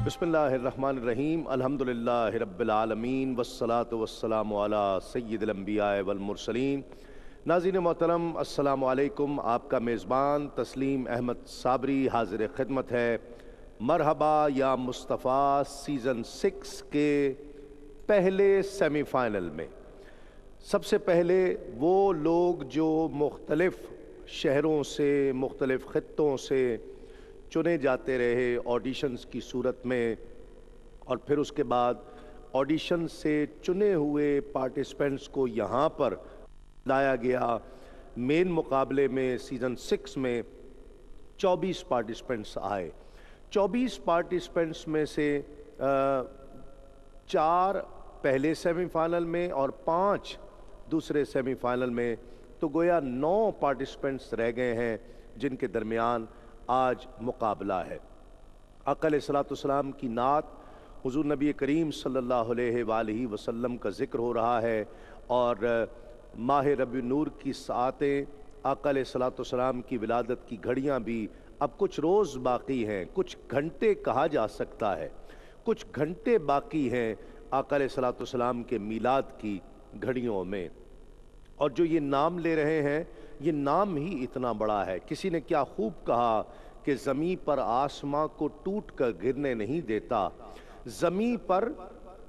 बिस्मिल्लाहिर्रहमानिर्रहीम अल्हम्दुलिल्लाहि रब्बिल आलमीन वस्सलातु वस्सलामु अला सय्यिदिल अंबिया वल मुरसलीन। नाज़रीन मोहतरम अस्सलामु अलैकुम। आपका मेज़बान तस्लीम अहमद साबरी हाज़िर खिदमत है। मरहबा या मुस्तफ़ा सीज़न 6 के पहले सेमीफ़ाइनल में सबसे पहले वो लोग जो मुख्तलिफ़ शहरों से मुख्तलिफ़ ख़ित्तों से चुने जाते रहे ऑडिशंस की सूरत में, और फिर उसके बाद ऑडिशन से चुने हुए पार्टिसिपेंट्स को यहाँ पर लाया गया। मेन मुकाबले में सीज़न 6 में 24 पार्टिसिपेंट्स आए। 24 पार्टिसिपेंट्स में से 4 पहले सेमीफाइनल में और 5 दूसरे सेमीफाइनल में, तो गोया 9 पार्टिसिपेंट्स रह गए हैं जिनके दरमियान आज मुकाबला है। आका अलैहिस्सलाम की नात हुज़ूर नबी करीम सल्लल्लाहु अलैहि वसल्लम का ज़िक्र हो रहा है, और माह रबी नूर की सातें आका अलैहिस्सलाम की विलादत की घड़ियाँ भी अब कुछ रोज़ बाकी हैं, कुछ घंटे कहा जा सकता है, कुछ घंटे बाकी हैं आका अलैहिस्सलाम के मीलाद की घड़ियों में। और जो ये नाम ले रहे हैं, ये नाम ही इतना बड़ा है। किसी ने क्या खूब कहा कि ज़मीं पर आसमां को टूट कर गिरने नहीं देता, ज़मीं पर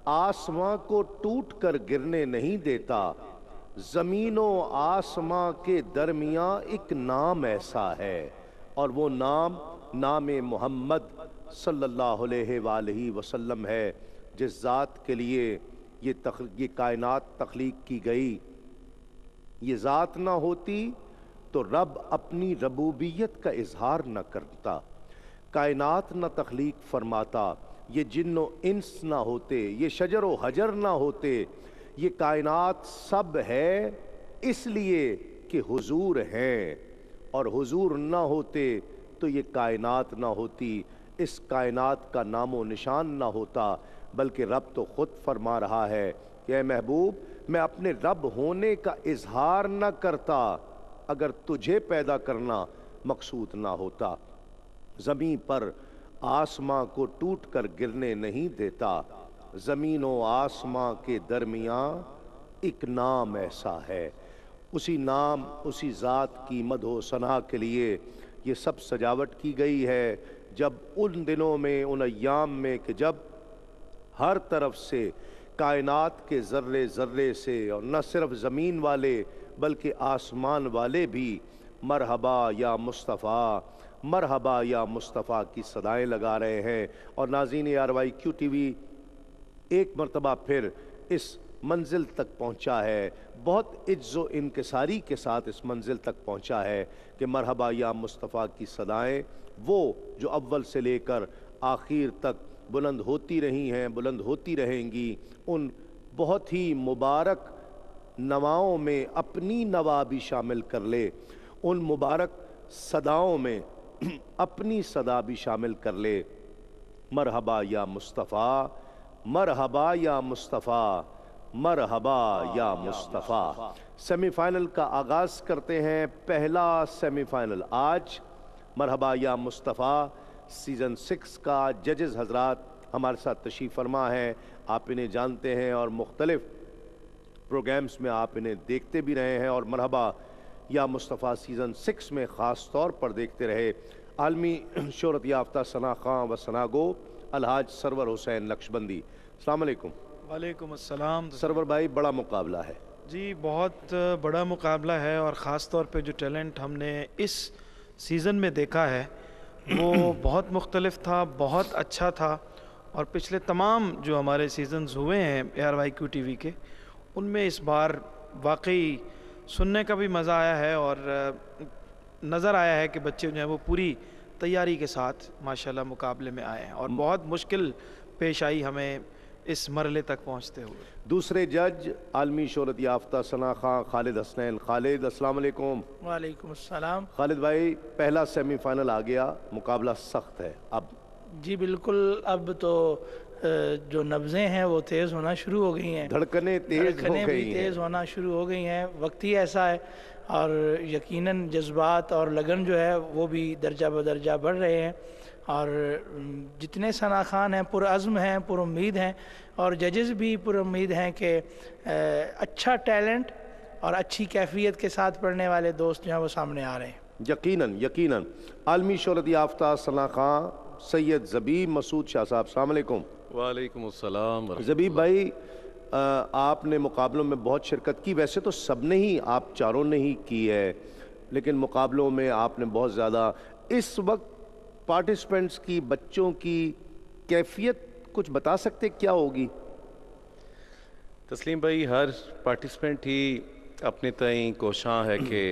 आसमां को टूट कर गिरने नहीं देता, ज़मीनों आसमां के दरमियां एक नाम ऐसा है, और वो नाम मोहम्मद सल्लल्लाहु अलैहि वसल्लम है, जिस ज़ात के लिए ये कायनात तख्लीक की गई। ये ज़ात ना होती तो रब अपनी रबूबियत का इजहार न करता, कायनात न तख्लीक फरमाता, ये जिन्नो इंस ना होते, ये शजर व हजर ना होते, ये कायनात सब है इसलिए कि हुजूर हैं, और हुजूर ना होते तो ये कायनात ना होती, इस कायनात का नामो निशान ना होता। बल्कि रब तो ख़ुद फरमा रहा है कि ऐ महबूब, मैं अपने रब होने का इजहार न करता अगर तुझे पैदा करना मकसूद ना होता। ज़मीं पर आसमां को टूट कर गिरने नहीं देता, ज़मीनों आसमां के दरमियां एक नाम ऐसा है। उसी नाम उसी ज़ात की मदहो सना के लिए ये सब सजावट की गई है। जब उन दिनों में, उन अय्याम में कि जब हर तरफ से कायनात के ज़र्रे ज़र्रे से, और न सिर्फ ज़मीन वाले बल्कि आसमान वाले भी मरहबा या मुस्तफ़ा, मरहबा या मुस्तफ़ा की सदाएं लगा रहे हैं। और नाज़रीन RYQ TV एक मरतबा फिर इस मंजिल तक पहुँचा है, बहुत इज्ज़ो इनकिसारी के साथ इस मंजिल तक पहुँचा है कि मरहबा या मुस्तफ़ा की सदाएं वो जो अव्वल से लेकर आखिर तक बुलंद होती रही हैं, बुलंद होती रहेंगी, उन बहुत ही मुबारक नवाओं में अपनी नवा भी शामिल कर ले, उन मुबारक सदाओं में अपनी सदा भी शामिल कर ले। मरहबा या मुस्तफ़ा, मरहबा या मुस्तफ़ा, मरहबा या मुस्तफ़ा। सेमीफाइनल का आगाज़ करते हैं। पहला सेमीफाइनल आज मरहबा या मुस्तफ़ा सीज़न 6 का। जजेस हजरात हमारे साथ तशरीफ़ फरमा हैं, आप इन्हें जानते हैं और मुख्तलिफ़ प्रोग्राम्स में आप इन्हें देखते भी रहे हैं, और मरहबा या मुस्तफ़ा सीज़न 6 में ख़ास तौर पर देखते रहे आलमी शोहरत याफ्ता सना खां व सना गो अलहाज सरवर हुसैन नक्शबंदी। अस्सलाम वालेकुम। वालेकुम अस्सलाम। सरवर भाई, बड़ा मुकाबला है जी, बहुत बड़ा मुकाबला है, और ख़ास तौर पे जो टैलेंट हमने इस सीज़न में देखा है वो बहुत मुख्तलिफ था, बहुत अच्छा था। और पिछले तमाम जो हमारे सीज़न्स हुए हैं RYQ TV के, उनमें इस बार वाकई सुनने का भी मज़ा आया है, और नज़र आया है कि बच्चे जो हैं वो पूरी तैयारी के साथ माशाल्लाह मुकाबले में आए हैं, और बहुत मुश्किल पेश आई हमें इस मरहले तक पहुँचते हुए। दूसरे जज आलमी शोहरत याफ्ता सना खां खालिद हसनैन। खालिद, अस्सलाम वालेकुम। वालेकुम अस्सलाम। खालिद भाई, पहला सेमीफाइनल आ गया, मुकाबला सख्त है अब। जी बिल्कुल, अब तो जो नब्ज़ें हैं वो तेज़ होना शुरू हो गई हैं, धड़कनें तेज़ हो गई हैं, तेज़ होना शुरू हो गई हैं। वक्त ही ऐसा है, और यकीनन जज्बात और लगन जो है वो भी दर्जा बदर्जा बढ़ रहे हैं। और जितने सना खान हैं पुरअज़्म हैं, पुरुम्मीद हैं, और जजेस भी पुरुम्मीद हैं कि अच्छा टैलेंट और अच्छी कैफियत के साथ पढ़ने वाले दोस्त जो हैं वो सामने आ रहे हैं। यकीनन यकीनन। आलमी शोहरत याफ्ता सना खां सैयद ज़बीब मसूद शाह साहब, अस्सलाम वालेकुम। वालेकुम अस्सलाम। ज़बीब भाई, आपने मुकाबलों में बहुत शिरकत की, वैसे तो सब ने ही, आप चारों ने ही की है, लेकिन मुकाबलों में आपने बहुत ज़्यादा, इस वक्त पार्टिसिपेंट्स की, बच्चों की कैफियत कुछ बता सकते क्या होगी? तस्लीम भाई, हर पार्टिसिपेंट ही अपने तय कोशां है कि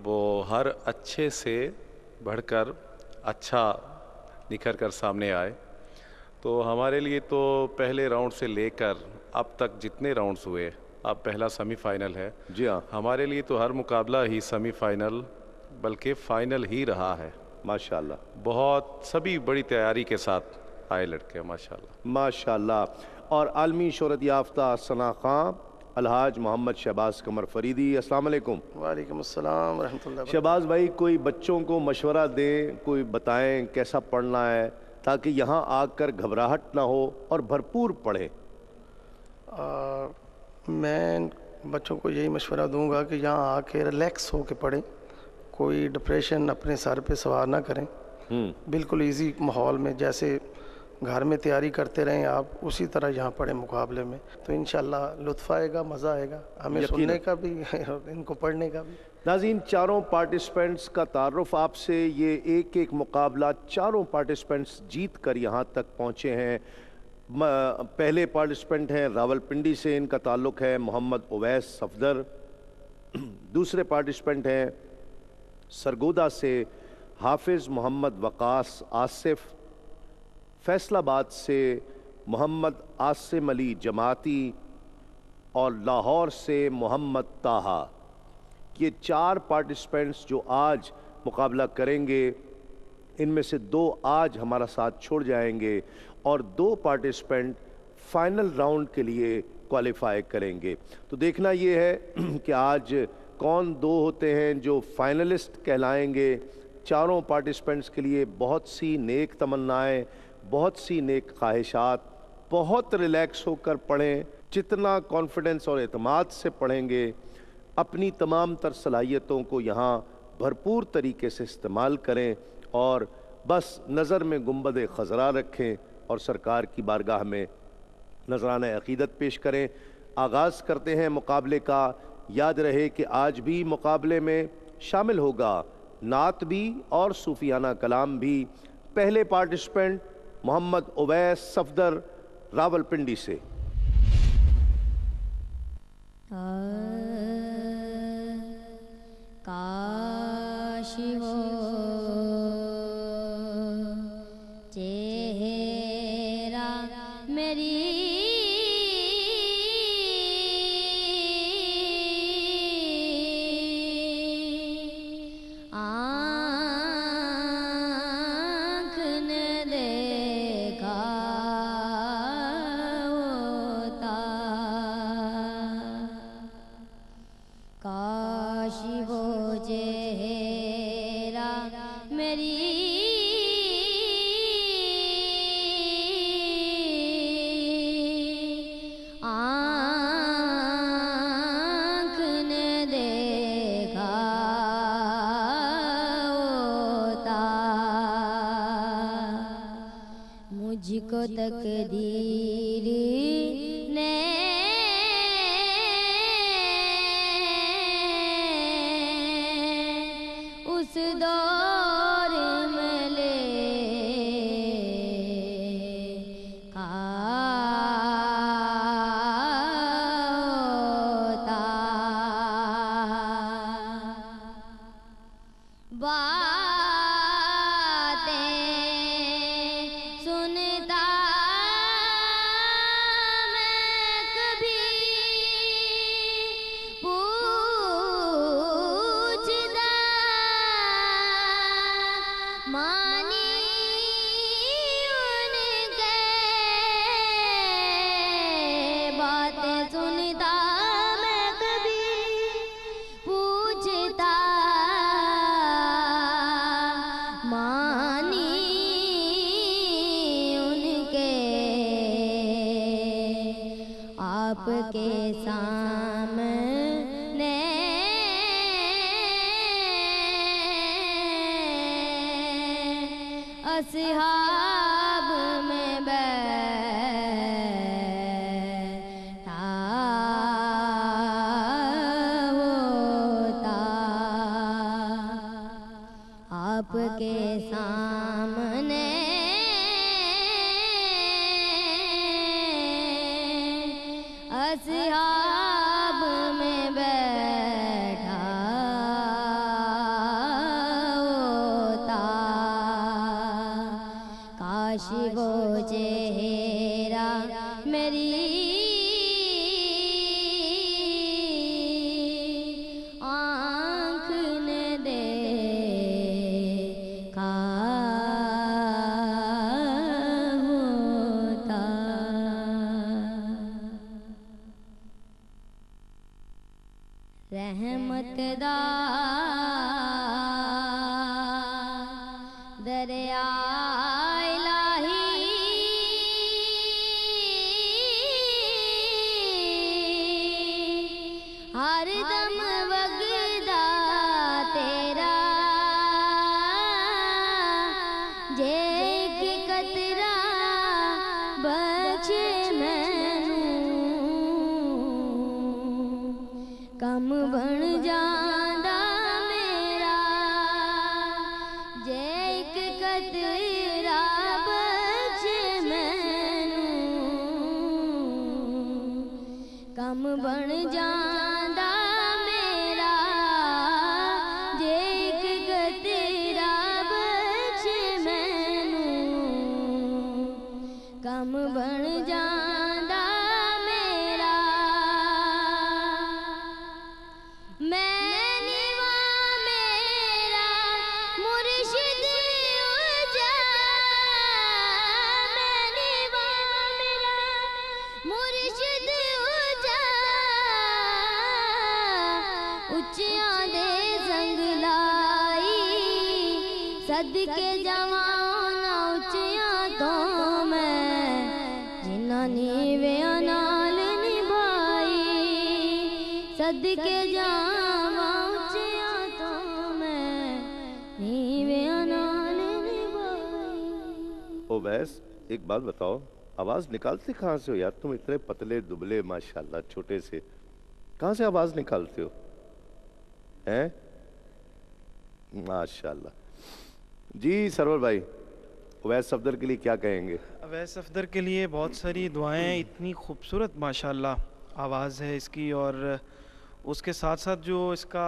वो हर अच्छे से बढ़कर अच्छा निखर कर सामने आए। तो हमारे लिए तो पहले राउंड से लेकर अब तक जितने राउंड्स हुए, अब पहला सेमीफाइनल है। जी हाँ, हमारे लिए तो हर मुकाबला ही सेमीफाइनल बल्कि फ़ाइनल ही रहा है। माशाल्लाह बहुत सभी बड़ी तैयारी के साथ आए लड़के, माशाल्लाह माशाल्लाह। और आलमी शोहरत याफ्ता सना खां अलहाज मोहम्मद शहबाज कमर फरीदी, अस्सलाम वालेकुम। वालेकुम अस्सलाम व रहमतुल्लाह। शहबाज भाई, कोई बच्चों को मशवरा दें, कोई बताएं कैसा पढ़ना है ताकि यहाँ आकर घबराहट ना हो और भरपूर पढ़ें। मैं बच्चों को यही मशवरा दूंगा कि यहाँ आके रिलैक्स हो के पढ़ें, कोई डिप्रेशन अपने सर पे सवार ना करें। बिल्कुल इजी माहौल में, जैसे घर में तैयारी करते रहें आप, उसी तरह यहाँ पढ़ें मुकाबले में, तो इंशाल्लाह लुत्फ़ आएगा, मज़ा आएगा, हमें सुनने का भी और इनको पढ़ने का भी। नाज़रीन, चारों पार्टिसिपेंट्स का तारुफ आपसे, ये एक एक मुकाबला चारों पार्टिसिपेंट्स जीत कर यहाँ तक पहुँचे हैं। पहले पार्टिसिपेंट हैं रावलपिंडी से, इनका ताल्लुक़ है मोहम्मद उवैस सफदर। दूसरे पार्टिसिपेंट हैं सरगोदा से हाफिज़ मोहम्मद वकास आसिफ। फैसलाबाद से मोहम्मद आसिम अली जमाती और लाहौर से मोहम्मद ताहा। ये चार पार्टिसिपेंट्स जो आज मुकाबला करेंगे, इनमें से दो आज हमारा साथ छोड़ जाएंगे और दो पार्टिसिपेंट फाइनल राउंड के लिए क्वालिफाई करेंगे। तो देखना ये है कि आज कौन दो होते हैं जो फाइनलिस्ट कहलाएंगे। चारों पार्टिसिपेंट्स के लिए बहुत सी नेक तमन्नाएं, बहुत सी नेक ख्वाहिशात। बहुत रिलैक्स होकर पढ़ें, जितना कॉन्फिडेंस और एतमाद से पढ़ेंगे, अपनी तमाम तर सलाहियतों को यहाँ भरपूर तरीके से इस्तेमाल करें और बस नज़र में गुंबद खज़रा रखें और सरकार की बारगाह में नजराना अक़ीदत पेश करें। आगाज़ करते हैं मुकाबले का। याद रहे कि आज भी मुकाबले में शामिल होगा नात भी और सूफियाना कलाम भी। पहले पार्टिसिपेंट मोहम्मद उवैस सफदर रावलपिंडी से। काश हो चेहरा मेरी आँख ने देखा होता। काश वो चेहरा मेरी आँख ने देखा होता। मुझको तकदीर ने उस दौर में ले होता। बातें सुनता मैं आपके सामने असहाब में बैठा होता, आपके सामने असहाब में बैठा होता, काश वो चेहरा मेरी आँख ने देखा होता। रहमत दा दरिया इलाही हर दम वगदा तेरा, जे कि कतरा बचे मैनू कम बन जांदा मेरा, जे एक कतरा बचे मैनू कम बन जांदा मेरा, जे एक कतरा बचे मैनू कम बन जांदा मेरा। मैं निवा मेरा मुर्शिद उजा, मैं निवा मेरा मुर्शिद उजा, उच्चियां दे संग लाई सदके जवाना उच्चियां तो मैं जिन्ना नीवियां नाल निभाई, सदके जावा उच्चियां तो मैं नीवियां नाल निभाई। ओवैस, एक बात बताओ, आवाज निकालते कहाँ से हो यार? तुम इतने पतले दुबले माशाल्लाह छोटे से, कहाँ से आवाज निकालते हो? हैं? माशाल्लाह। जी सरवर भाई, ओवैस सफदर के लिए क्या कहेंगे? अवैस सफदर के लिए बहुत सारी दुआएं, इतनी खूबसूरत माशाल्लाह आवाज़ है इसकी, और उसके साथ साथ जो इसका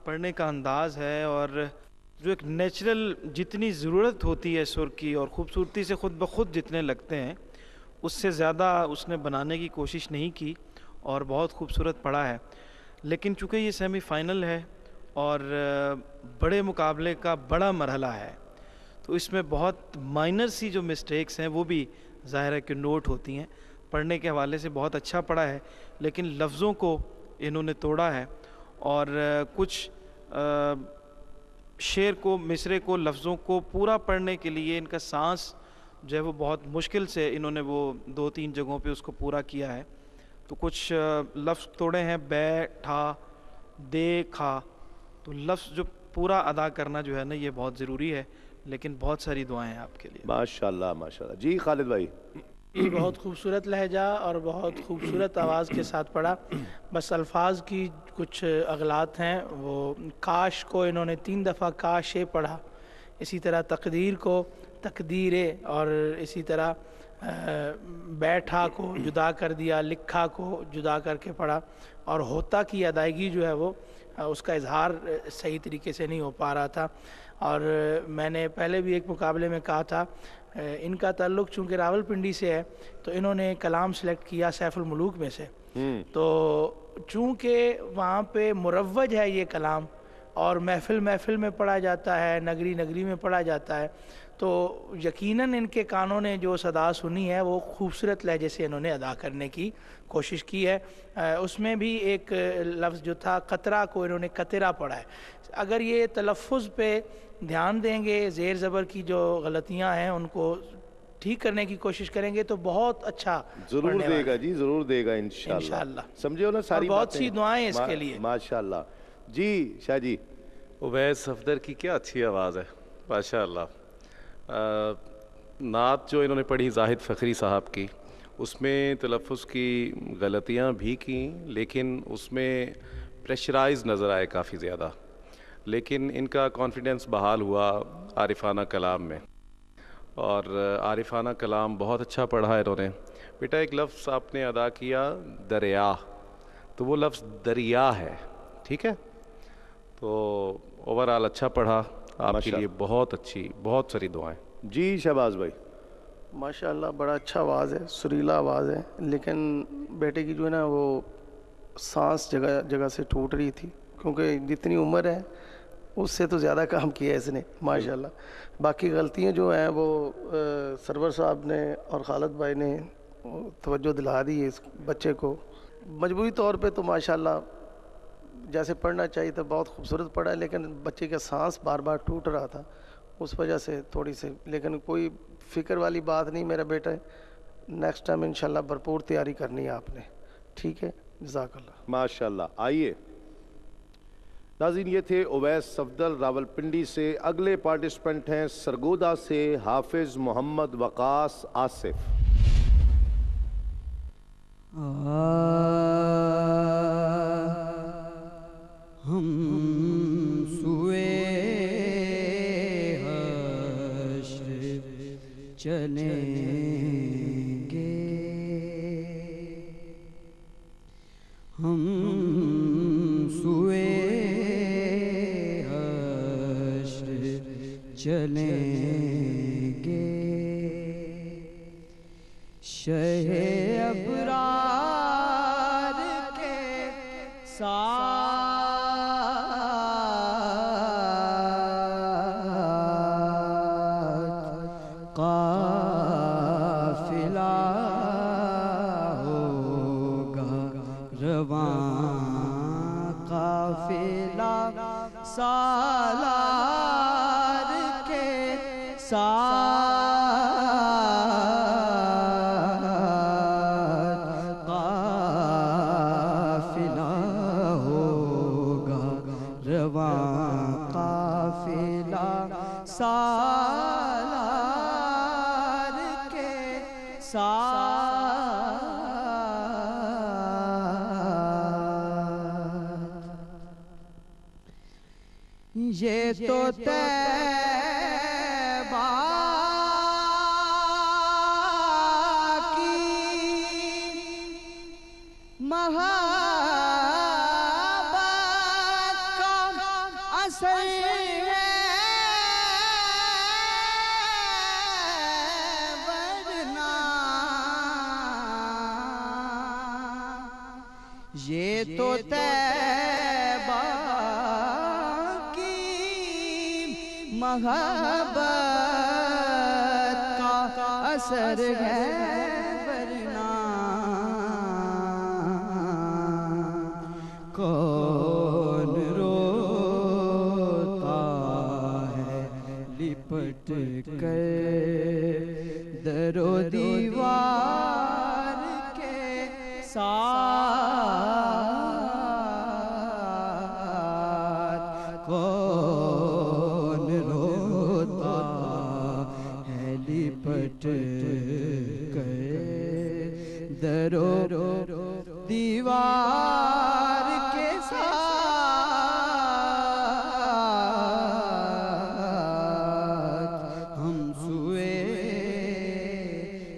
पढ़ने का अंदाज़ है और जो एक नेचुरल जितनी ज़रूरत होती है सुर की और ख़ूबसूरती से ख़ुद ब खुद जितने लगते हैं उससे ज़्यादा उसने बनाने की कोशिश नहीं की और बहुत खूबसूरत पढ़ा है। लेकिन चूँकि ये सेमीफ़ाइनल है और बड़े मुकाबले का बड़ा मरहला है तो इसमें बहुत माइनर सी जो मिस्टेक्स हैं वो भी ज़ाहिर है कि नोट होती हैं। पढ़ने के हवाले से बहुत अच्छा पढ़ा है लेकिन लफ्ज़ों को इन्होंने तोड़ा है और कुछ शेर को, मिसरे को, लफ्ज़ों को पूरा पढ़ने के लिए इनका सांस जो है वो बहुत मुश्किल से इन्होंने वो 2-3 जगहों पे उसको पूरा किया है। तो कुछ लफ्ज़ तोड़े हैं, बैठा, देखा, तो लफ्ज़ जो पूरा अदा करना जो है ना ये बहुत ज़रूरी है। लेकिन बहुत सारी दुआएं हैं आपके लिए। माशाल्लाह माशाल्लाह। जी खालिद भाई, बहुत खूबसूरत लहजा और बहुत खूबसूरत आवाज़ के साथ पढ़ा। बस अल्फाज की कुछ अगलात हैं, वो काश को इन्होंने 3 दफ़ा काशे पढ़ा, इसी तरह तकदीर को तकदीरे, और इसी तरह बैठा को जुदा कर दिया, लिखा को जुदा करके पढ़ा, और होता की अदायगी जो है वो उसका इजहार सही तरीके से नहीं हो पा रहा था। और मैंने पहले भी एक मुकाबले में कहा था इनका ताल्लुक़ चूँकि रावलपिंडी से है तो इन्होंने कलाम सेलेक्ट किया सैफुल मुलूक में से। तो चूँकि वहाँ पे मुरव्वज है ये कलाम और महफिल महफिल में पढ़ा जाता है, नगरी नगरी में पढ़ा जाता है, तो यकीनन इनके कानों ने जो सदा सुनी है वो खूबसूरत लहजे से इन्होंने अदा करने की कोशिश की है। उसमें भी एक लफ्ज़ जो था कतरा को इन्होंने कतरा पढ़ा है। अगर ये तलफ़ुज़ पे ध्यान देंगे, ज़ेर ज़बर की जो गलतियां हैं उनको ठीक करने की कोशिश करेंगे तो बहुत अच्छा जरूर पढ़ने वाला देगा है। जी, जरूर देगा इंशाल्लाह। इंशाल्लाह। समझे हो ना सारी और बहुत बातें? सी दुआएं इसके लिए। माशाल्लाह जी। शाह जी, उवैस सफदर की क्या अच्छी आवाज़ है, माशाअल्लाह। नात जो इन्होंने पढ़ी जाहिद फ़खरी साहब की, उसमें तलफ़्फ़ुज़ की गलतियाँ भी की, लेकिन उसमें प्रेशराइज नज़र आए काफ़ी ज़्यादा। लेकिन इनका कॉन्फिडेंस बहाल हुआ आरिफाना कलाम में, और आरिफाना कलाम बहुत अच्छा पढ़ा है इन्होंने। बेटा एक लफ्ज़ आपने अदा किया दरिया, तो वो लफ्ज़ दरिया है, ठीक है। तो ओवरऑल अच्छा पढ़ा, आपके लिए बहुत अच्छी, बहुत सारी दुआएं। जी शहबाज भाई। माशाल्लाह बड़ा अच्छा आवाज़ है, सुरीला आवाज़ है, लेकिन बेटे की जो है ना वो सांस जगह जगह से टूट रही थी, क्योंकि जितनी उम्र है उससे तो ज़्यादा काम किया है इसने माशाल्लाह। बाकी गलतियाँ जो हैं वो सरवर साहब ने और खालिद भाई ने तवज्जो दिला दी है इस बच्चे को। मजबूरी तौर पे तो माशाल्लाह जैसे पढ़ना चाहिए था बहुत खूबसूरत पढ़ा है, लेकिन बच्चे का सांस बार बार टूट रहा था, उस वजह से थोड़ी सी, लेकिन कोई फ़िक्र वाली बात नहीं मेरा बेटा है। नेक्स्ट टाइम इंशाल्लाह भरपूर तैयारी करनी है आपने, ठीक है। जज़ाकल्लाह। माशाल्लाह। आइए नाज़रीन, ये थे उवैस सफदर रावलपिंडी से। अगले पार्टिसिपेंट हैं सरगोदा से हाफिज मोहम्मद वकास आसिफ। हम सुए हश्र चलेंगे, हम सुए हश्र चलेंगे, शहे अबरार के साथ काफिला होगा रवां, काफिला सालार के साथ काफिला होगा रवां, काफिला सालार के साथ। ये तो तैबा की मोहब्बत का असर है, वरना ये तो तैबा की मोहब्बत का असर है, वरना कौन रोता है लिपट कर दरो दीवार के साथ, कौन रोता है लिपट कर दरो दीवार के साथ, हम सुए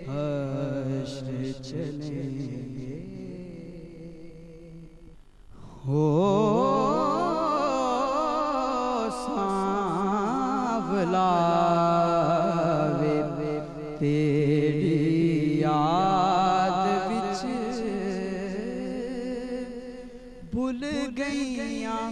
हश्र चलेंगे। हो सांवला वे तेरी याद विच भूल गईयां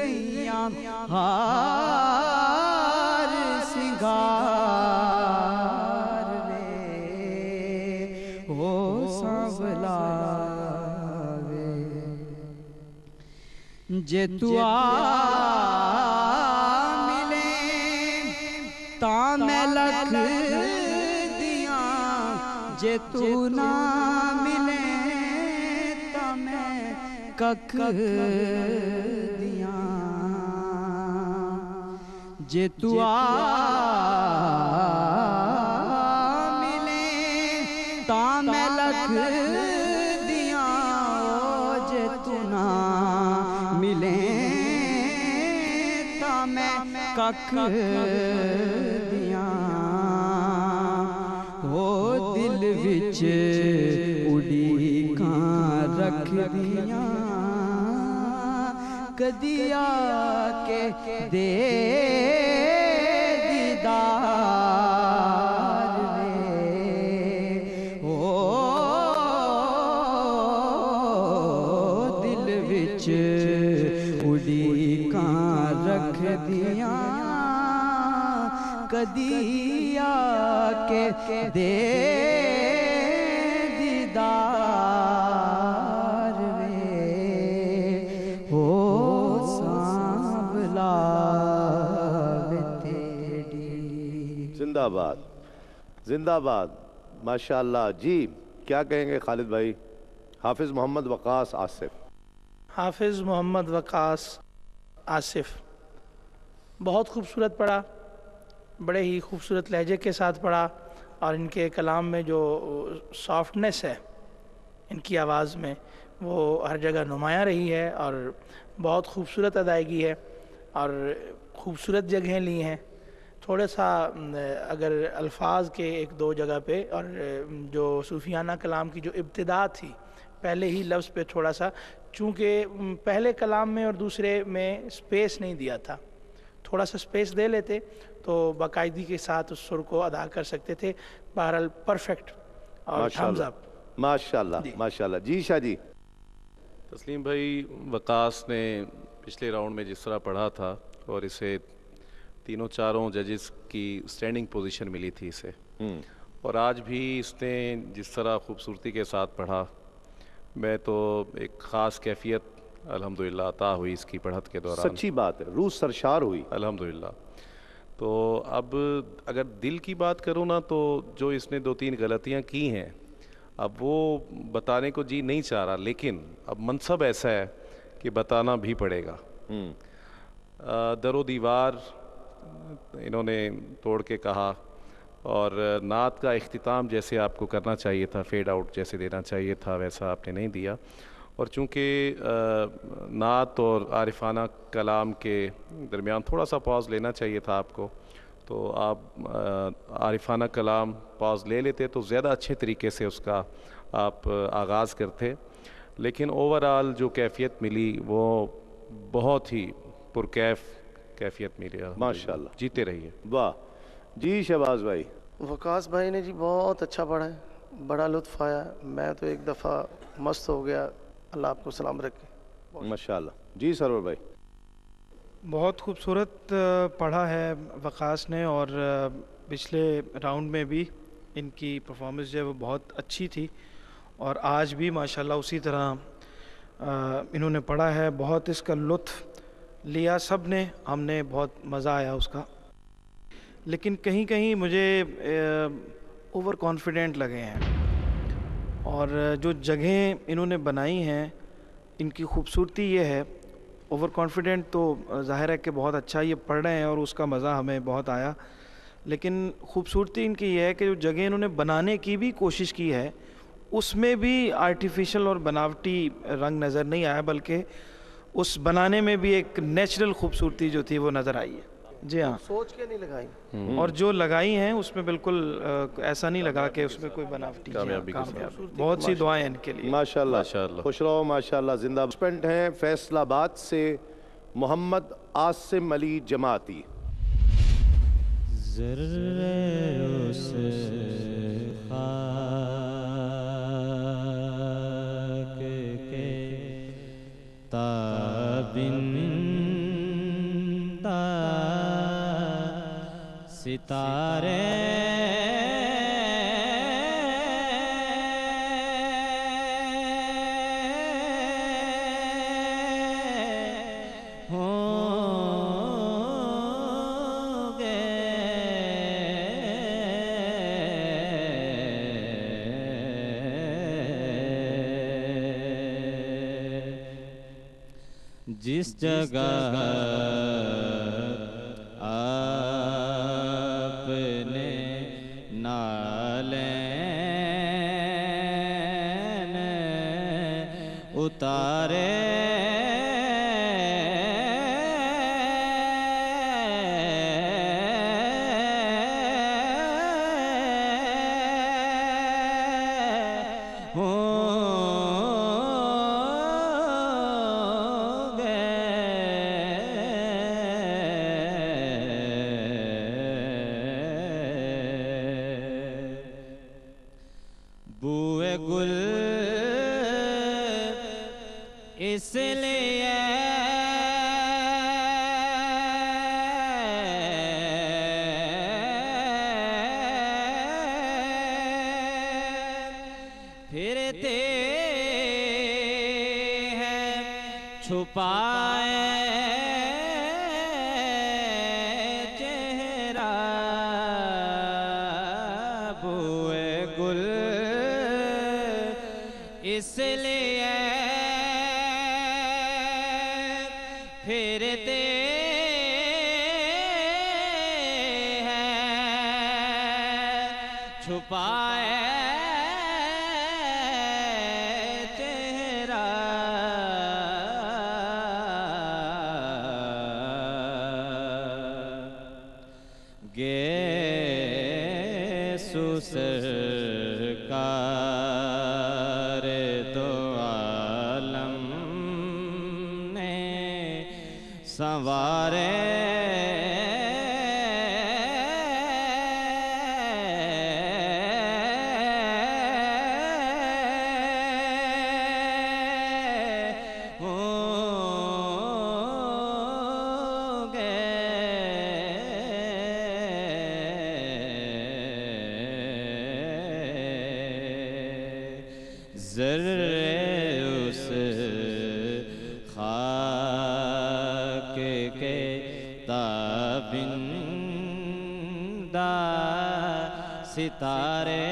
गईयां हार सिंगार वे ओ सांवला वे जे तू आ मिले तां मैं लख दियां जे तू ना मिले तां मैं कख दियां जे तू आ मिले तां मैं लख दियां जे तू ना मिले तां मैं कख दियां ओ दिल विच उड़ीकां रख दियां कदी आके दे दीदार वे ओ दिल विच उड़ीकां रख दियां कदी आके दे दीदार वे ओ सांवला वे तेरी। जिंदाबाद जिंदाबाद, माशाअल्लाह। जी क्या कहेंगे खालिद भाई? हाफिज मोहम्मद वकास आसिफ। हाफिज़ मोहम्मद वकास आसिफ बहुत खूबसूरत पढ़ा, बड़े ही खूबसूरत लहजे के साथ पढ़ा और इनके कलाम में जो सॉफ्टनेस है इनकी आवाज़ में वो हर जगह नुमायाँ रही है और बहुत खूबसूरत अदायगी है और खूबसूरत जगहें ली हैं। थोड़ा सा अगर अल्फाज के एक दो जगह पे और जो सूफियाना कलाम की जो इब्तिदा थी पहले ही लफ्ज़ पे थोड़ा सा, चूँकि पहले कलाम में और दूसरे में स्पेस नहीं दिया था, थोड़ा सा स्पेस दे लेते तो बाकायदगी के साथ उस सुर को अदा कर सकते थे। बहरहाल परफेक्ट और थम्स अप। माशाल्लाह माशाल्लाह। जी शाह जी। तस्लीम भाई, वकास ने पिछले राउंड में जिस तरह पढ़ा था और इसे तीनों चारों जजेस की स्टैंडिंग पोजीशन मिली थी इसे, और आज भी इसने जिस तरह खूबसूरती के साथ पढ़ा, मैं तो एक ख़ास कैफियत अल्हम्दुलिल्लाह अता हुई इसकी पढ़त के दौरान। सच्ची बात है, रूह सरशार हुई अल्हम्दुलिल्लाह। तो अब अगर दिल की बात करूँ ना, तो जो इसने दो तीन गलतियाँ की हैं अब वो बताने को जी नहीं चाह रहा, लेकिन अब मनसब ऐसा है कि बताना भी पड़ेगा। दरो दीवार इन्होंने तोड़ के कहा और नात का इख्तिताम जैसे आपको करना चाहिए था, फेड आउट जैसे देना चाहिए था, वैसा आपने नहीं दिया। और चूँकि नात और आरिफाना कलाम के दरमियान थोड़ा सा पॉज लेना चाहिए था आपको, तो आप आरिफाना कलाम पॉज ले लेते तो ज़्यादा अच्छे तरीके से उसका आप आगाज़ करते। लेकिन ओवरऑल जो कैफियत मिली वो बहुत ही पुरकैफ कैफियत मिली। माशाल्लाह, जीते रहिए। वाह जी शहबाज भाई। वकास भाई ने जी बहुत अच्छा पढ़ा है, बड़ा लुत्फ़ आया। मैं तो एक दफ़ा मस्त हो गया। अल्लाह आपको सलाम रखे। माशाल्लाह। जी सरवर भाई। बहुत खूबसूरत पढ़ा है वकास ने और पिछले राउंड में भी इनकी परफॉर्मेंस जो है वो बहुत अच्छी थी और आज भी माशाल्लाह उसी तरह इन्होंने पढ़ा है। बहुत इसका लुत्फ़ लिया सब ने, हमने बहुत मज़ा आया उसका। लेकिन कहीं कहीं मुझे ओवर कॉन्फिडेंट लगे हैं और जो जगहें इन्होंने बनाई हैं इनकी खूबसूरती ये है। ओवर कॉन्फिडेंट तो ज़ाहिर है कि बहुत अच्छा ये पढ़ रहे हैं और उसका मज़ा हमें बहुत आया, लेकिन खूबसूरती इनकी ये है कि जो जगह इन्होंने बनाने की भी कोशिश की है उसमें भी आर्टिफिशियल और बनावटी रंग नज़र नहीं आया, बल्कि उस बनाने में भी एक नेचुरल खूबसूरती जो थी वो नज़र आई है। जी हाँ, सोच के नहीं लगाई और जो लगाई हैं उसमें बिल्कुल ऐसा नहीं लगा कि उसमें कोई बनावटी कामयाबी। बहुत सी दुआएं इनके लिए। माशाल्लाह माशाल्लाह, खुश रहो माशाल्लाह, जिंदा। स्पेंट हैं फैसलाबाद से मोहम्मद आसिम अली जमाती। ताबिन सितारे जिस जगह आपने नालैन उतारे बुए गुल इसलिए फिरते हैं छुपाए चेहरा बुए गुल इसलिए फिरते हैं छुपाए चेहरा गे सुसरकार तो आलम ने संवारे ज़र्रे उस खाक के ताबिंदा सितारे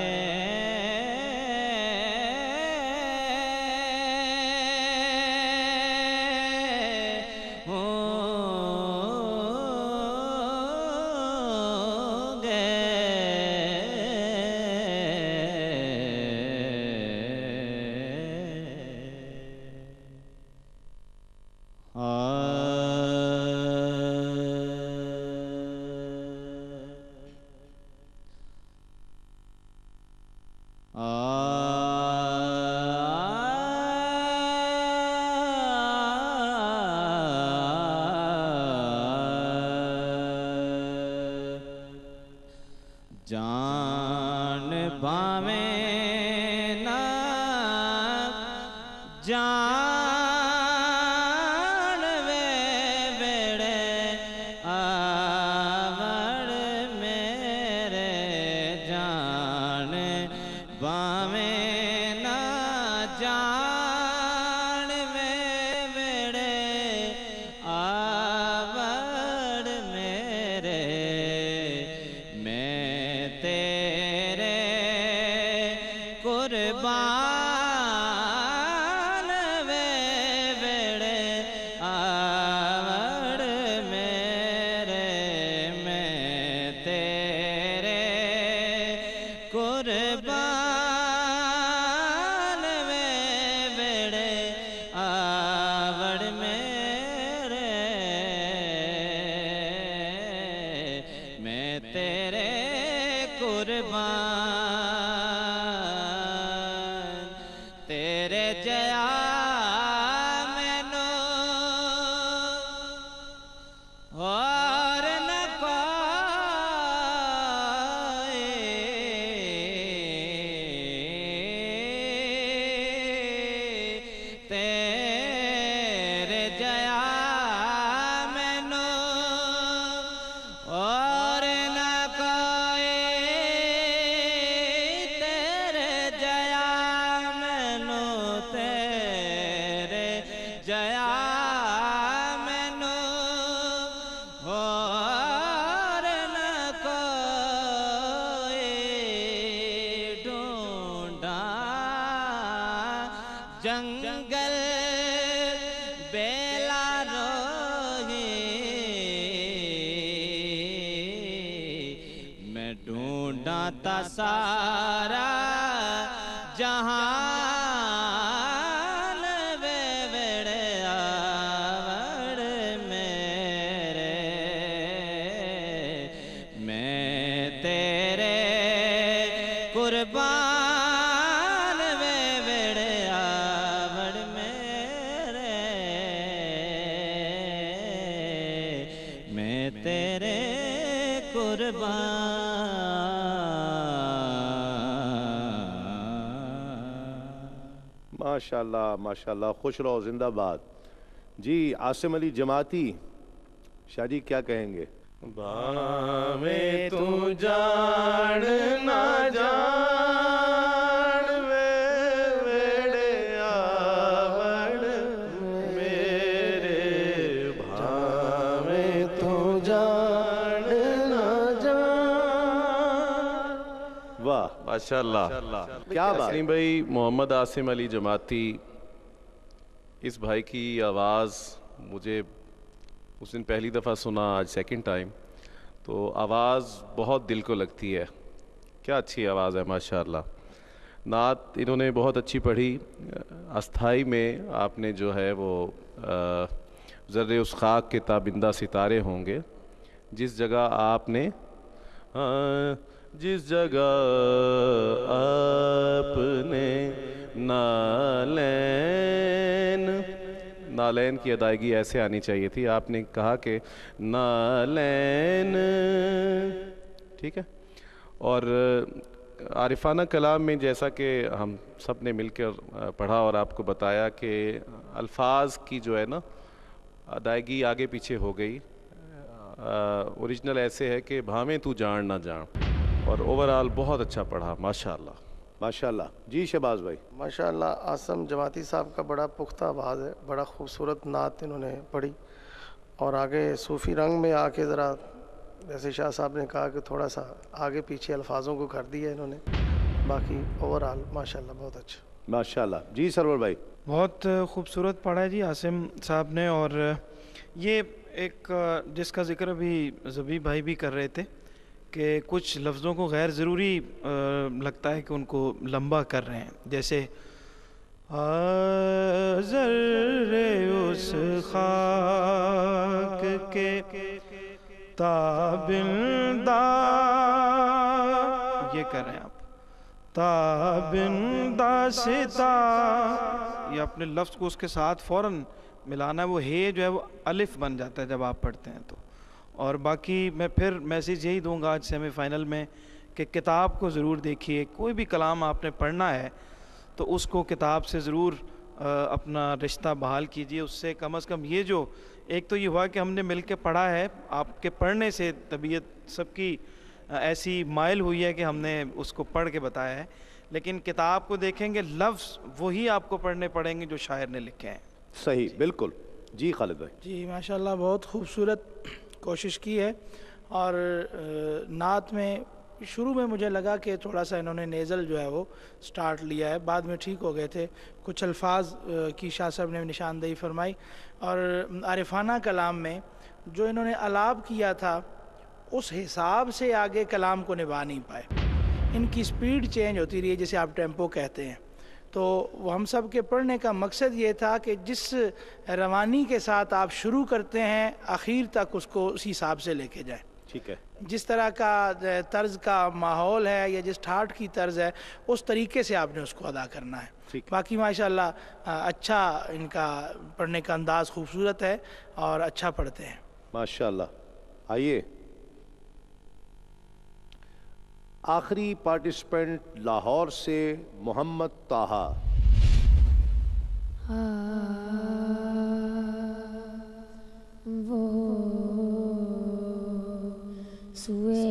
जान बावे ना जान वे बेड़े आवड़ मेरे जान बावे ना जान वे बेड़े आवड़ मेरे तेरे कुर्बान वे बेड़े आवड़ मेरे मैं तेरे कुर्बान वे बेड़े आवड़ मेरे मैं तेरे कुर्बान तेरे जया मैनू और न कोई तेरे जया मैनू और न जंगल बेला रोही मैं ढूंढा था सारा जहान वे वेड़े आवड़ मेरे मैं तेरे कुर्बान वे वेड़े आवड़ मेरे मैं तेरे कुर्बान। माशाल्लाह माशाल्लाह, खुश रहो, जिंदाबाद। जी आसिम अली जमाती, शाह जी क्या कहेंगे? में तू जान ना जान वे वेड़े आवड़ मेरे भावे तू जान ना जान। वाह माशाल्लाह, क्या बात। तस्लीम भाई, मोहम्मद आसिम अली जमाती, इस भाई की आवाज़ मुझे उस दिन पहली दफ़ा सुना, आज सेकंड टाइम, तो आवाज़ बहुत दिल को लगती है। क्या अच्छी आवाज़ है माशाल्लाह। नात इन्होंने बहुत अच्छी पढ़ी। अस्थाई में आपने जो है वो ज़र्रे उस खाक के ताबिंदा सितारे होंगे, जिस जगह आपने जिस जगह आपने नालैन की अदायगी ऐसे आनी चाहिए थी। आपने कहा कि नालैन, ठीक है। और आरिफाना कलाम में जैसा कि हम सब ने मिलकर पढ़ा और आपको बताया कि अल्फाज की जो है ना अदायगी आगे पीछे हो गई। ओरिजिनल ऐसे है कि भावें तू जान ना जान, और ओवरऑल बहुत अच्छा पढ़ा माशाल्लाह माशाल्लाह। जी शहबाज भाई। माशाल्लाह, आसम जमाती साहब का बड़ा पुख्ता आवाज़ है, बड़ा खूबसूरत नात इन्होंने पढ़ी। और आगे सूफ़ी रंग में आके ज़रा, जैसे शाह साहब ने कहा कि थोड़ा सा आगे पीछे अल्फाजों को कर दिया इन्होंने। बाकी ओवरऑल माशाल्लाह बहुत अच्छा। माशाल्लाह। जी सरवर भाई। बहुत खूबसूरत पढ़ा है जी आसिम साहब ने। और ये एक जिसका जिक्र अभी ज़बी भाई भी कर रहे थे कि कुछ लफ्ज़ों को गैर ज़रूरी लगता है कि उनको लंबा कर रहे हैं, जैसे ज़र्रे उस खाक के ताबिंदा, ये कर रहे हैं आप, ताबिंदा सिता, ये अपने लफ्ज़ को उसके साथ फ़ौरन मिलाना है। वो हे जो है वो अलिफ बन जाता है जब आप पढ़ते हैं तो। और बाकी मैं फिर मैसेज यही दूंगा आज सेमीफाइनल में कि किताब को ज़रूर देखिए। कोई भी कलाम आपने पढ़ना है तो उसको किताब से ज़रूर अपना रिश्ता बहाल कीजिए। उससे कम से कम ये जो एक तो ये हुआ कि हमने मिल के पढ़ा है, आपके पढ़ने से तबीयत सबकी ऐसी माइल हुई है कि हमने उसको पढ़ के बताया है। लेकिन किताब को देखेंगे, लफ्ज़ वही आपको पढ़ने पड़ेंगे जो शायर ने लिखे हैं। सही, बिल्कुल। जी खालिद भाई। जी माशाल्लाह, बहुत खूबसूरत कोशिश की है। और नात में शुरू में मुझे लगा कि थोड़ा सा इन्होंने नेज़ल जो है वो स्टार्ट लिया है, बाद में ठीक हो गए थे। कुछ अल्फाज की शाह साहब ने निशानदेही फरमाई। और आरिफाना कलाम में जो इन्होंने अलाप किया था उस हिसाब से आगे कलाम को निभा नहीं पाए। इनकी स्पीड चेंज होती रही, जैसे आप टेम्पो कहते हैं। तो हम सब के पढ़ने का मकसद ये था कि जिस रवानी के साथ आप शुरू करते हैं आखिर तक उसको उसी हिसाब से लेके जाएं। ठीक है। जिस तरह का तर्ज का माहौल है या जिस ठाठ की तर्ज है उस तरीके से आपने उसको अदा करना है। बाकी माशाल्लाह अच्छा इनका पढ़ने का अंदाज़ खूबसूरत है और अच्छा पढ़ते हैं माशाल्लाह। आइए आखिरी पार्टिसिपेंट लाहौर से मोहम्मद ताहा। वो सुएला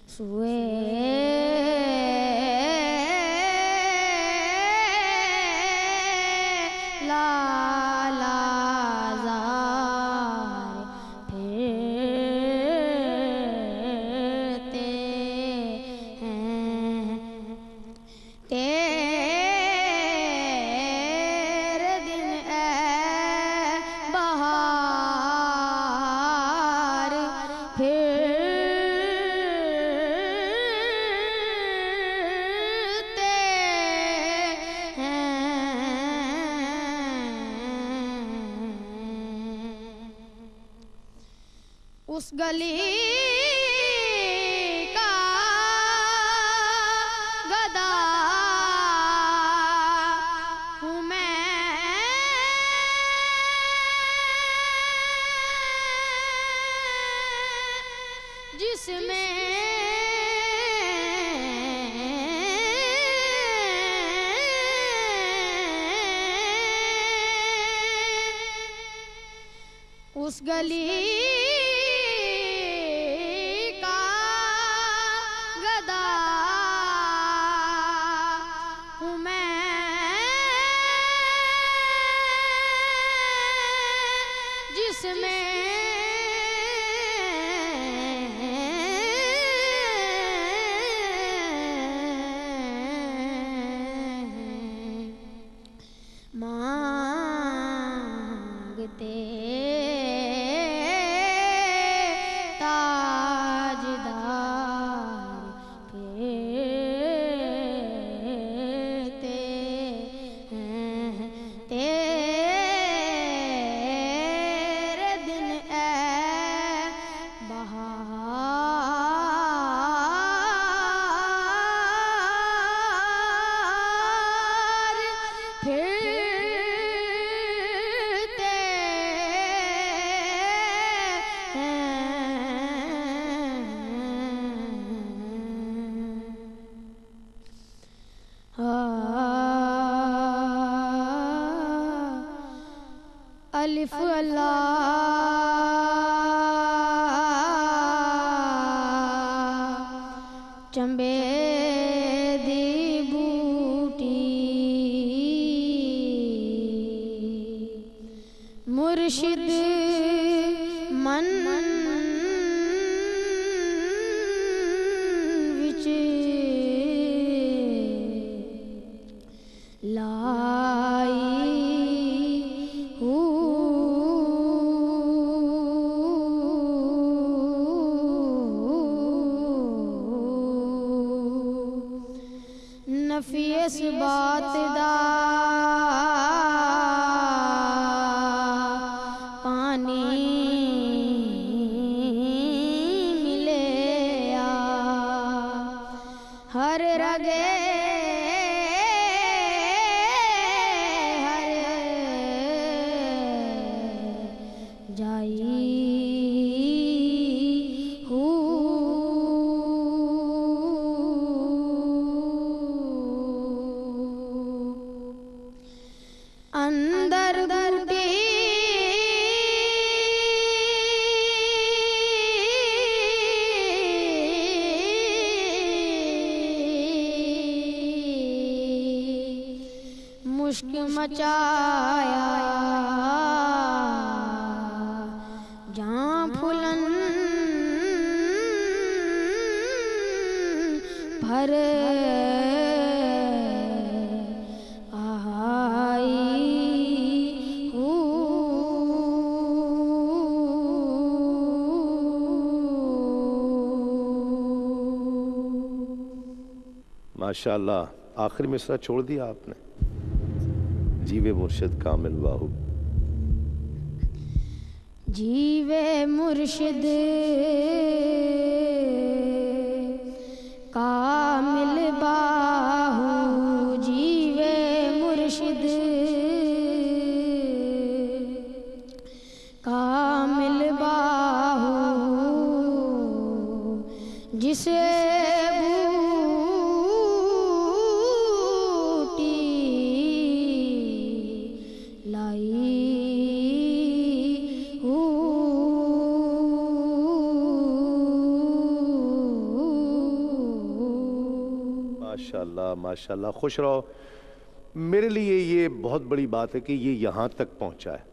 सुए लाला ज़ार फिरते हैं तेरे दिन ए बहार फिरते उस गली का गदा हूँ मैं जिसमें उस गली का गदा हूँ मैं जिसमें मांगते ताजदार फिरते हैं तेरे दिन ए बहार फिरते अलिफ अल्लाह चंबे दी बूटी मुर्शिद मन विच लाई नफी इस बात दा पानी मिले हर रगे हर जाई अंदर बूटी मुश्क मचाया जहाँ फुलन भर माशाअल्लाह आखिरी मिसरा छोड़ दिया आपने। जीवे मुर्शिद कामिल बाहू। जीवे मुर्शिद कामिल बाहू जीवे मुर्शिद कामिल बाहू जिसे माशाल्लाह माशाल्लाह, खुश रहो। मेरे लिए ये बहुत बड़ी बात है कि ये यहाँ तक पहुँचा है।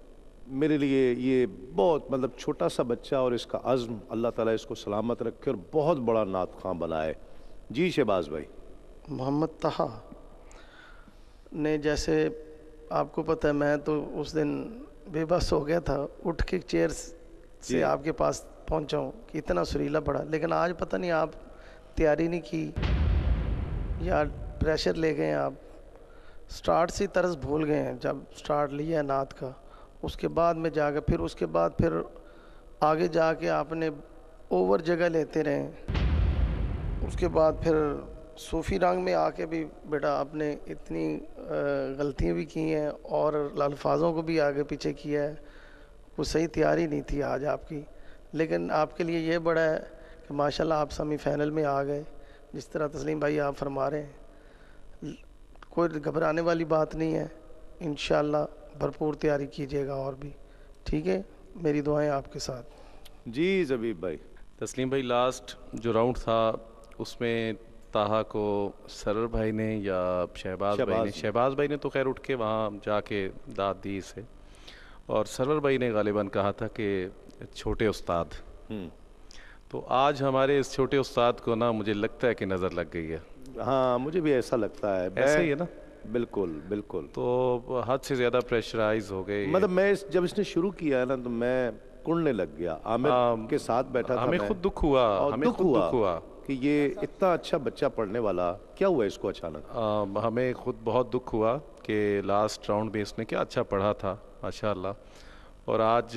मेरे लिए ये बहुत मतलब छोटा सा बच्चा और इसका अज़्म, अल्लाह ताला इसको सलामत रखे और बहुत बड़ा नात ख़्वां बनाए। जी शहबाज भाई। मोहम्मद ताहा ने, जैसे आपको पता है, मैं तो उस दिन बेबस हो गया था, उठ के चेयर से आपके पास पहुंचा हूँ कि इतना सुरीला पड़ा। लेकिन आज पता नहीं आप तैयारी नहीं की या प्रेशर ले गए हैं, आप स्टार्ट से तर्ज भूल गए हैं। जब स्टार्ट लिया है नात का, उसके बाद में जाकर फिर उसके बाद फिर आगे जाके आपने ओवर जगह लेते रहे। उसके बाद फिर सूफ़ी रंग में आके भी बेटा आपने इतनी गलतियाँ भी की हैं और अल्फाजों को भी आगे पीछे किया है। वो सही तैयारी नहीं थी आज आपकी, लेकिन आपके लिए ये बड़ा है कि माशाल्लाह आप सेमीफाइनल में आ गए। जिस तरह तस्लीम भाई आप फरमा रहे हैं, कोई घबराने वाली बात नहीं है। इंशाल्लाह भरपूर तैयारी कीजिएगा और भी, ठीक है। मेरी दुआएं आपके साथ। जी ज़बीब भाई। तस्लीम भाई, लास्ट जो राउंड था उसमें ताहा को सरर भाई ने या शहबाज भाई ने तो खैर उठ के वहाँ जाके दाद दी इसे, और सरवर भाई ने गालिबन कहा था कि छोटे उस्ताद। तो आज हमारे इस छोटे उस्ताद को ना मुझे लगता है कि नज़र लग गई है। हाँ, मुझे भी ऐसा लगता है। ऐसा ही है ना? बिल्कुल बिल्कुल। तो हद से ज़्यादा प्रेशराइज हो गए। मतलब मैं जब इसने शुरू किया है ना तो मैं कुड़ने लग गया। आमिर के साथ बैठा था, हमें खुद दुख हुआ, हमें खुद दुख हुआ कि ये इतना अच्छा बच्चा पढ़ने वाला क्या हुआ इसको अचानक। हमें खुद बहुत दुख हुआ कि लास्ट राउंड में इसने क्या अच्छा पढ़ा था माशाल्लाह, और आज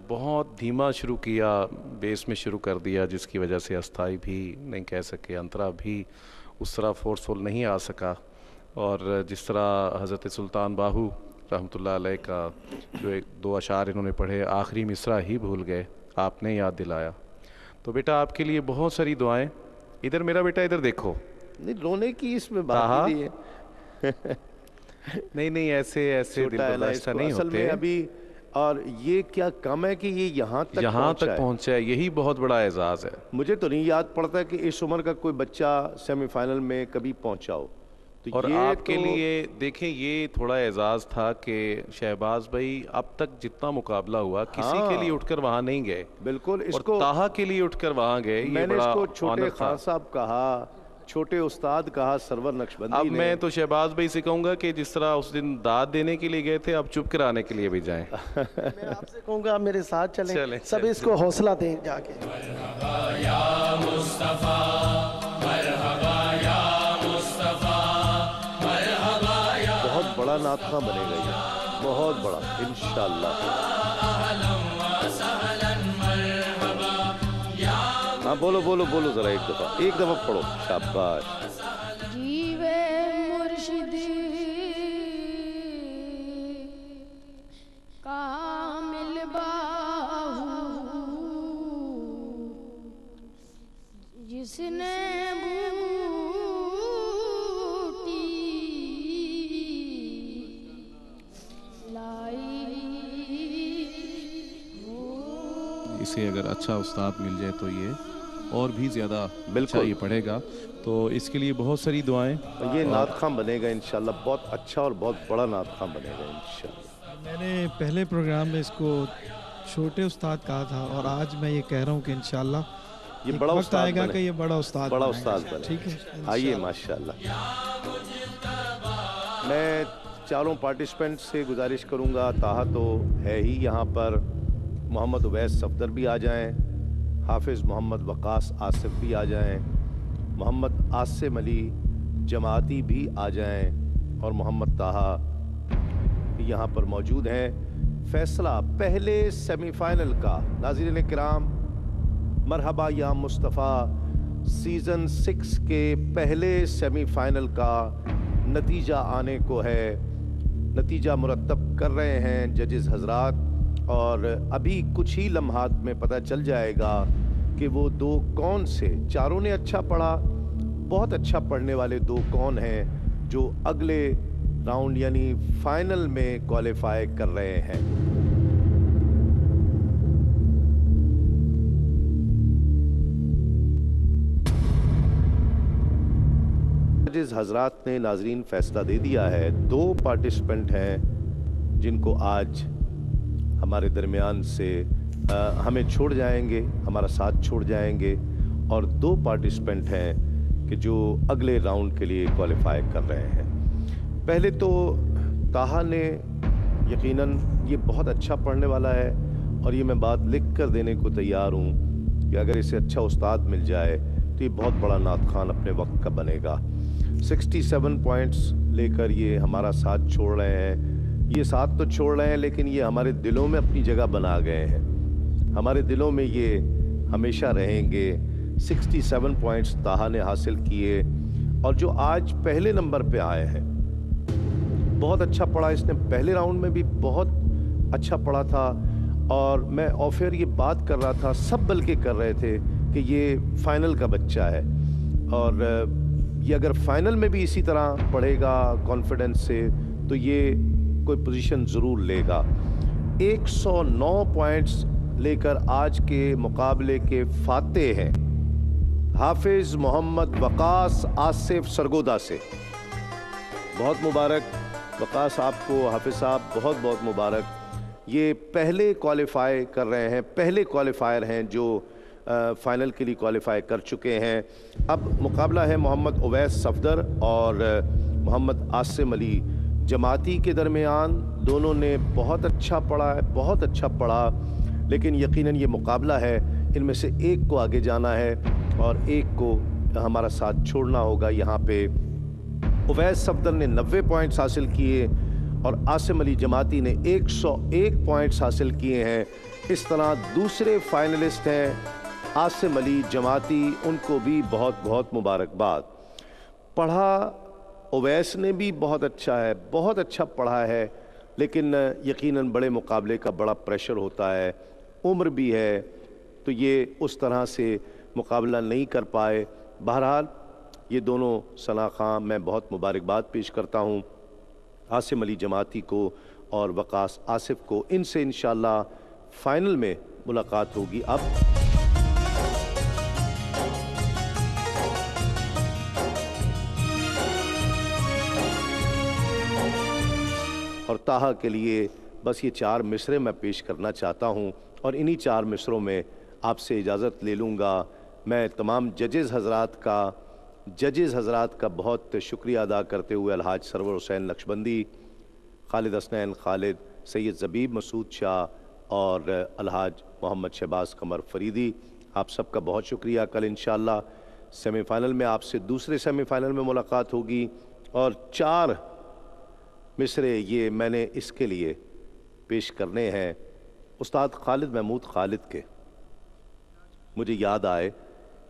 बहुत धीमा शुरू किया, बेस में शुरू कर दिया, जिसकी वजह से अस्थाई भी नहीं कह सके, अंतरा भी उस तरह फोर्सफुल नहीं आ सका। और जिस तरह हज़रत सुल्तान बाहू रहमतुल्लाह अलैह का जो एक दो अशार इन्होंने पढ़े, आखिरी मिसरा ही भूल गए, आपने याद दिलाया। तो बेटा आपके लिए बहुत सारी दुआएं। इधर मेरा बेटा, इधर देखो। नहीं, रोने की इसमें बात नहीं है। नहीं ऐसे दिल बर्दाश्त नहीं होते अभी। और ये क्या कम है कि ये यहाँ तक पहुँचा है, यही बहुत बड़ा एजाज़ है। मुझे तो नहीं याद पड़ता कि इस उम्र का कोई बच्चा सेमीफाइनल में कभी पहुँचा हो। तो और आपके लिए देखें, ये थोड़ा एजाज़ था कि शहबाज भाई अब तक जितना मुकाबला हुआ किसी के लिए उठकर वहाँ नहीं गए। बिल्कुल। इसको ताहा के लिए उठकर वहाँ गए। मैंने इसको छोटे खान साहब कहा, छोटे उस्ताद कहा, सरवर नक्शबंदी। अब मैं तो शहबाज भाई से कहूँगा कि जिस तरह उस दिन दाद देने के लिए गए थे, अब चुप कराने के लिए भी जाएं। मैं आपसे कहूँगा आप मेरे साथ चलें, सब इसको हौसला दें जाके। बहुत बड़ा नात ख़्वां बनेगा ये, बहुत बड़ा इंशाअल्लाह। हाँ बोलो बोलो बोलो ज़रा एक दफ़ा पढ़ो। शाबाश। जीवे मुर्शिद कामिल बाहू, जिसने इसे अगर अच्छा उस्ताद मिल जाए तो ये और भी ज़्यादा अच्छा ये पढ़ेगा। तो इसके लिए बहुत सारी दुआएं। ये नात ख़्वां बनेगा इंशाल्लाह, बहुत अच्छा और बहुत बड़ा नात ख़्वां बनेगा इंशाल्लाह। मैंने पहले प्रोग्राम में इसको छोटे उस्ताद कहा था और आज मैं ये कह रहा हूँ कि इंशाल्लाह ये बड़ा वक्त आएगा कि ये बड़ा उस्ताद बने। ठीक है, आइए माशाल्लाह। मैं चारों पार्टिसिपेंट से गुजारिश करूँगा, ताहा तो है ही यहाँ पर, मोहम्मद उवैस सफदर भी आ जाएं, हाफिज़ मोहम्मद वकास आसिफ भी आ जाएं, मोहम्मद आसिम अली जमाती भी आ जाएं और मोहम्मद ताहा यहाँ पर मौजूद हैं। फैसला पहले सेमीफाइनल का, नाज़रीन किराम मरहबा या मुस्तफ़ा सीज़न 6 के पहले सेमीफाइनल का नतीजा आने को है। नतीजा मुरतब कर रहे हैं जजेस हजरात, और अभी कुछ ही लम्हात में पता चल जाएगा कि वो दो कौन से, चारों ने अच्छा पढ़ा, बहुत अच्छा पढ़ने वाले दो कौन हैं जो अगले राउंड यानी फाइनल में क्वालिफाई कर रहे हैं। जजेस हजरात ने नाजरीन फैसला दे दिया है। 2 पार्टिसिपेंट हैं जिनको आज हमारे दरमियान से हमें छोड़ जाएंगे, हमारा साथ छोड़ जाएंगे, और 2 पार्टिसिपेंट हैं कि जो अगले राउंड के लिए क्वालिफाई कर रहे हैं। पहले तो ताहा ने यकीनन ये बहुत अच्छा पढ़ने वाला है और ये मैं बात लिख कर देने को तैयार हूँ कि अगर इसे अच्छा उस्ताद मिल जाए तो ये बहुत बड़ा नात खान अपने वक्त का बनेगा। 67 पॉइंट्स लेकर ये हमारा साथ छोड़ रहे हैं। ये साथ तो छोड़ रहे हैं लेकिन ये हमारे दिलों में अपनी जगह बना गए हैं, हमारे दिलों में ये हमेशा रहेंगे। 67 पॉइंट्स ताहा ने हासिल किए और जो आज पहले नंबर पे आए हैं, बहुत अच्छा पढ़ा इसने। पहले राउंड में भी बहुत अच्छा पढ़ा था और मैं ऑफर ये बात कर रहा था, सब बल्कि कर रहे थे कि ये फाइनल का बच्चा है और ये अगर फाइनल में भी इसी तरह पढ़ेगा कॉन्फिडेंस से तो ये कोई पोजीशन ज़रूर लेगा। 109 पॉइंट्स लेकर आज के मुकाबले के फाते हैं हाफिज़ मोहम्मद वकास आसिफ सरगोदा से। बहुत मुबारक वकास आपको, हाफिज़ साहब बहुत बहुत मुबारक। ये पहले क्वालिफाई कर रहे हैं, पहले क्वालिफायर हैं जो फाइनल के लिए क्वालिफाई कर चुके हैं। अब मुकाबला है मोहम्मद उवैस सफदर और मोहम्मद आसिम अली जमाती के दरमियान। दोनों ने बहुत अच्छा पढ़ा है, बहुत अच्छा पढ़ा, लेकिन यकीनन ये मुकाबला है, इनमें से एक को आगे जाना है और एक को हमारा साथ छोड़ना होगा। यहाँ पे उवैस सफदर ने 90 पॉइंट्स हासिल किए और आसिम अली जमाती ने 101 पॉइंट्स हासिल किए हैं। इस तरह दूसरे फाइनलिस्ट हैं आसिम अली जमाती, उनको भी बहुत बहुत मुबारकबाद। पढ़ा उवैस ने भी बहुत अच्छा है, बहुत अच्छा पढ़ा है, लेकिन यकीनन बड़े मुकाबले का बड़ा प्रेशर होता है, उम्र भी है, तो ये उस तरह से मुकाबला नहीं कर पाए। बहरहाल ये दोनों सना खां मैं बहुत मुबारकबाद पेश करता हूँ, आसिम अली जमाती को और वकास आसिफ को। इनसे इंशाअल्लाह फ़ाइनल में मुलाकात होगी। अब और ताहा के लिए बस ये 4 मिसरे मैं पेश करना चाहता हूँ और इन्हीं 4 मिसरों में आपसे इजाज़त ले लूँगा। मैं तमाम जजेज़ हज़रात का बहुत शुक्रिया अदा करते हुए अलहाज सरवर हुसैन नक्शबंदी, खालिद हसनैन खालिद, सैयद ज़बीब मसूद शाह और अलहाज मोहम्मद शहबाज कमर फरीदी, आप सबका बहुत शुक्रिया। कल इंशाअल्लाह सेमीफ़ाइनल में आपसे दूसरे सेमीफ़ाइनल में मुलाकात होगी और 4 मिसरे ये मैंने इसके लिए पेश करने हैं उस्ताद खालिद महमूद खालिद के। मुझे याद आए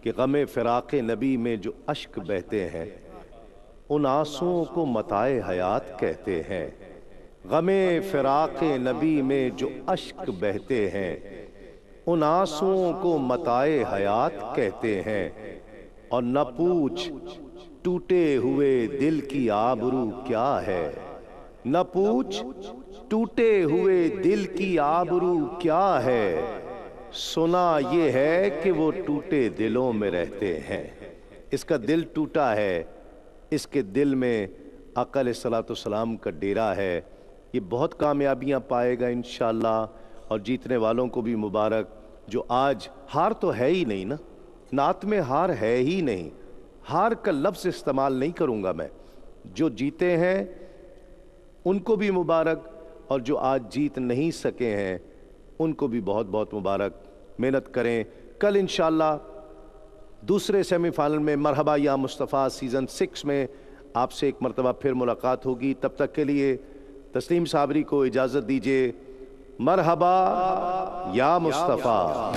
कि गमे फ़िराक़े नबी में जो अश्क बहते हैं उन आंसुओं को मताए हयात कहते हैं। गमे फ़िराक़े नबी में जो अश्क बहते हैं उन आंसुओं को मताए हयात कहते हैं। और न पूछ टूटे हुए दिल की आबरू क्या है, न पूछ टूटे हुए दिल की आबरू क्या है, सुना ये है कि वो टूटे दिलों में रहते हैं। इसका दिल टूटा है, इसके दिल में आका अलैहिस्सलाम का डेरा है। ये बहुत कामयाबियां पाएगा इंशाअल्लाह और जीतने वालों को भी मुबारक। जो आज हार तो है ही नहीं ना, नात में हार है ही नहीं, हार का लफ्ज़ इस्तेमाल नहीं करूँगा मैं। जो जीते हैं उनको भी मुबारक और जो आज जीत नहीं सके हैं उनको भी बहुत बहुत मुबारक। मेहनत करें, कल इंशाअल्लाह दूसरे सेमीफाइनल में मरहबा या मुस्तफ़ा सीज़न 6 में आपसे एक मरतबा फिर मुलाकात होगी। तब तक के लिए तस्लीम साबरी को इजाज़त दीजिए। मरहबा या मुस्तफ़ा।